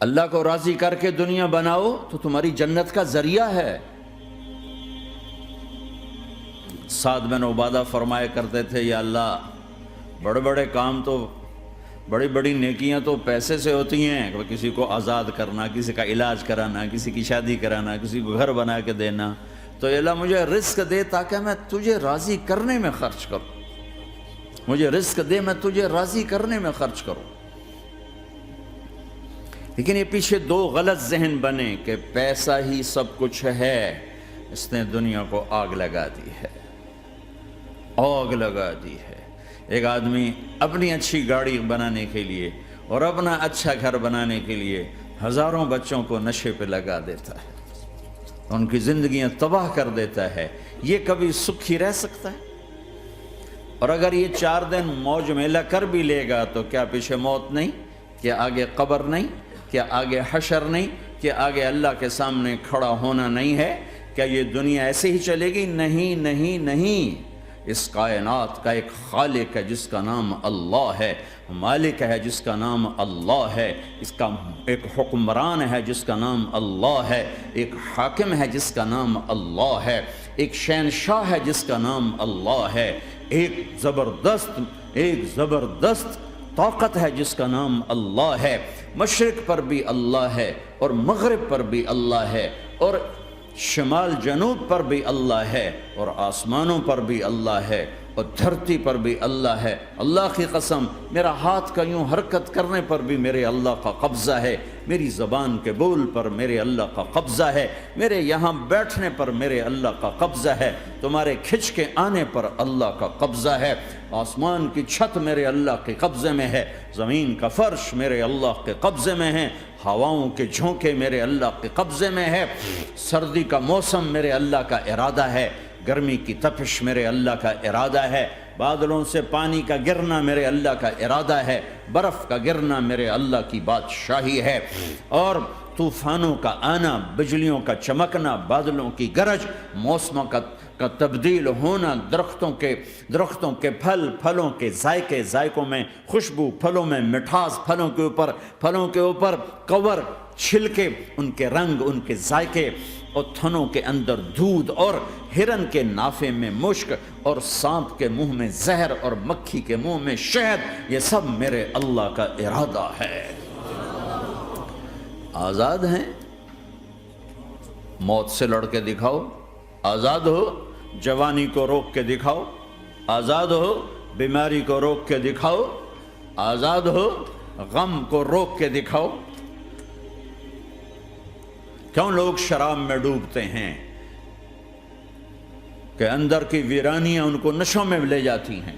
اللہ کو راضی کر کے دنیا بناؤ تو تمہاری جنت کا ذریعہ ہے۔ سعد بن عبادہ فرمایا کرتے تھے، یا اللہ بڑے بڑے کام تو، بڑی بڑی نیکیاں تو پیسے سے ہوتی ہیں، کسی کو آزاد کرنا، کسی کا علاج کرانا، کسی کی شادی کرانا، کسی کو گھر بنا کے دینا، تو اللہ مجھے رزق دے تاکہ میں تجھے راضی کرنے میں خرچ کروں، مجھے رزق دے میں تجھے راضی کرنے میں خرچ کروں۔ لیکن یہ پیچھے دو غلط ذہن بنے کہ پیسہ ہی سب کچھ ہے، اس نے دنیا کو آگ لگا دی ہے، آگ لگا دی ہے۔ ایک آدمی اپنی اچھی گاڑی بنانے کے لیے اور اپنا اچھا گھر بنانے کے لیے ہزاروں بچوں کو نشے پہ لگا دیتا ہے، ان کی زندگیاں تباہ کر دیتا ہے۔ یہ کبھی سکھی رہ سکتا ہے؟ اور اگر یہ 4 دن موج میلہ کر بھی لے گا تو کیا پیچھے موت نہیں؟ کیا آگے قبر نہیں؟ کیا آگے حشر نہیں؟ کیا آگے اللہ کے سامنے کھڑا ہونا نہیں ہے؟ کیا یہ دنیا ایسے ہی چلے گی؟ نہیں نہیں نہیں، اس کائنات کا ایک خالق ہے جس کا نام اللہ ہے، مالک ہے جس کا نام اللہ ہے، اس کا ایک حکمران ہے جس کا نام اللہ ہے، ایک حاکم ہے جس کا نام اللہ ہے، ایک شہنشاہ ہے جس کا نام اللہ ہے، ایک زبردست طاقت ہے جس کا نام اللہ ہے۔ مشرق پر بھی اللہ ہے اور مغرب پر بھی اللہ ہے اور شمال جنوب پر بھی اللہ ہے اور آسمانوں پر بھی اللہ ہے اور دھرتی پر بھی اللہ ہے۔ اللہ کی قسم، میرا ہاتھ کا یوں حرکت کرنے پر بھی میرے اللہ کا قبضہ ہے، میری زبان کے بول پر میرے اللہ کا قبضہ ہے، میرے یہاں بیٹھنے پر میرے اللہ کا قبضہ ہے، تمہارے کھچ کے آنے پر اللہ کا قبضہ ہے، آسمان کی چھت میرے اللہ کے قبضے میں ہے، زمین کا فرش میرے اللہ کے قبضے میں ہے، ہواؤں کے جھونکے میرے اللہ کے قبضے میں ہے، سردی کا موسم میرے اللہ کا ارادہ ہے، گرمی کی تپش میرے اللہ کا ارادہ ہے، بادلوں سے پانی کا گرنا میرے اللہ کا ارادہ ہے، برف کا گرنا میرے اللہ کی بادشاہی ہے، اور طوفانوں کا آنا، بجلیوں کا چمکنا، بادلوں کی گرج، موسموں کا تبدیل ہونا، درختوں کے پھلوں کے ذائقوں میں خوشبو، پھلوں میں مٹھاس، پھلوں کے اوپر کور، چھلکے، ان کے رنگ، ان کے ذائقے، اور تھنوں کے اندر دودھ، اور ہرن کے نافے میں مشک، اور سانپ کے منہ میں زہر، اور مکھی کے منہ میں شہد، یہ سب میرے اللہ کا ارادہ ہے۔ آزاد ہیں؟ موت سے لڑ کے دکھاؤ، آزاد ہو، جوانی کو روک کے دکھاؤ، آزاد ہو، بیماری کو روک کے دکھاؤ، آزاد ہو، غم کو روک کے دکھاؤ۔ کیوں لوگ شراب میں ڈوبتے ہیں؟ کہ اندر کی ویرانیاں ان کو نشوں میں لے جاتی ہیں،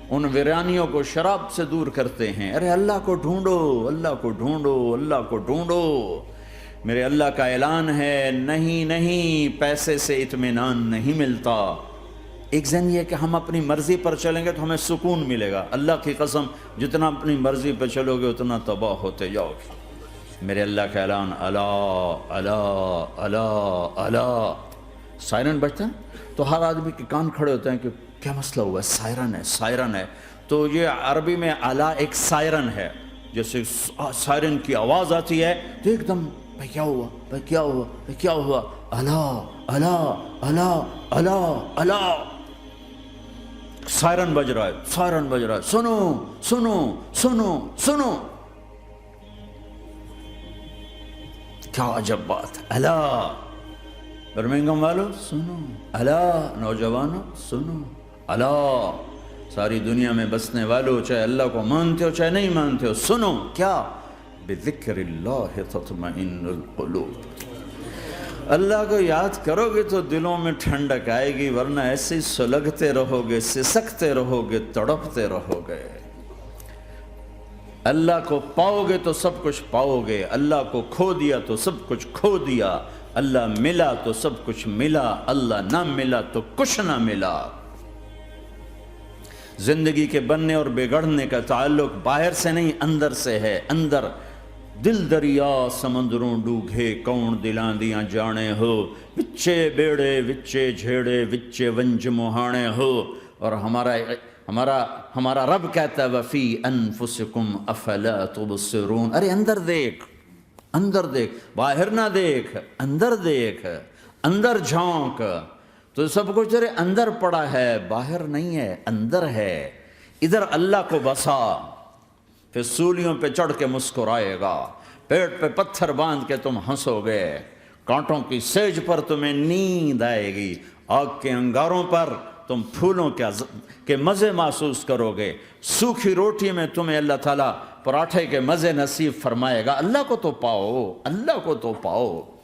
ان ویرانیوں کو شراب سے دور کرتے ہیں۔ ارے اللہ کو ڈھونڈو، اللہ کو ڈھونڈو، اللہ کو ڈھونڈو۔ میرے اللہ کا اعلان ہے، نہیں پیسے سے اطمینان نہیں ملتا۔ ایک ذہن یہ کہ ہم اپنی مرضی پر چلیں گے تو ہمیں سکون ملے گا۔ اللہ کی قسم، جتنا اپنی مرضی پہ چلو گے اتنا تباہ ہوتے جاؤ گے۔ میرے اللہ کا اعلان، اللہ اللہ اللہ اللہ، سائرن بجتا ہے تو ہر آدمی کے کان کھڑے ہوتے ہیں کہ کیا مسئلہ ہوا ہے، سائرن ہے۔ تو یہ عربی میں اللہ ایک سائرن ہے، جیسے سائرن کی آواز آتی ہے تو ایک دم بھائی کیا ہوا، بھائی کیا ہوا، بھائی کیا ہوا، اللہ اللہ اللہ اللہ اللہ، سائرن بج رہا ہے، سائرن بج رہا ہے، سنو سنو سنو سنو، کیا عجب بات ہے۔ اللہ برمنگم والو سنو، اللہ نوجوانوں سنو، اللہ ساری دنیا میں بسنے والو، چاہے اللہ کو مانتے ہو چاہے نہیں مانتے ہو، سنو، کیا؟ بذکر اللہ تطمئن القلوب، اللہ کو یاد کرو گے تو دلوں میں ٹھنڈک آئے گی، ورنہ ایسے ہی سلگتے رہو گے، سسکتے رہو گے، تڑپتے رہو گے۔ اللہ کو پاؤ گے تو سب کچھ پاؤ گے، اللہ کو کھو دیا تو سب کچھ کھو دیا، اللہ ملا تو سب کچھ ملا، اللہ نہ ملا تو کچھ نہ ملا۔ زندگی کے بننے اور بگڑنے کا تعلق باہر سے نہیں اندر سے ہے۔ اندر دل دریا سمندروں ڈوگے، کون دلاں دیاں جانے ہو، وچے بیڑے وچے جھیڑے وچے ونج مہانے ہو۔ اور ہمارا رب کہتا ہے وفی انفسکم افلا تبصرون، ارے اندر دیکھ، اندر دیکھ، باہر نہ دیکھ، اندر دیکھ، اندر جھونک، تو سب کچھ تیرے اندر پڑا ہے، باہر نہیں ہے، اندر ہے۔ ادھر اللہ کو بسا، پھر سولیوں پہ چڑھ کے مسکرائے گا، پیٹ پہ پتھر باندھ کے تم ہنسو گے، کانٹوں کی سیج پر تمہیں نیند آئے گی، آگ کے انگاروں پر تم پھولوں کے مزے محسوس کرو گے، سوکھی روٹی میں تمہیں اللہ تعالیٰ پراٹھے کے مزے نصیب فرمائے گا۔ اللہ کو تو پاؤ، اللہ کو تو پاؤ۔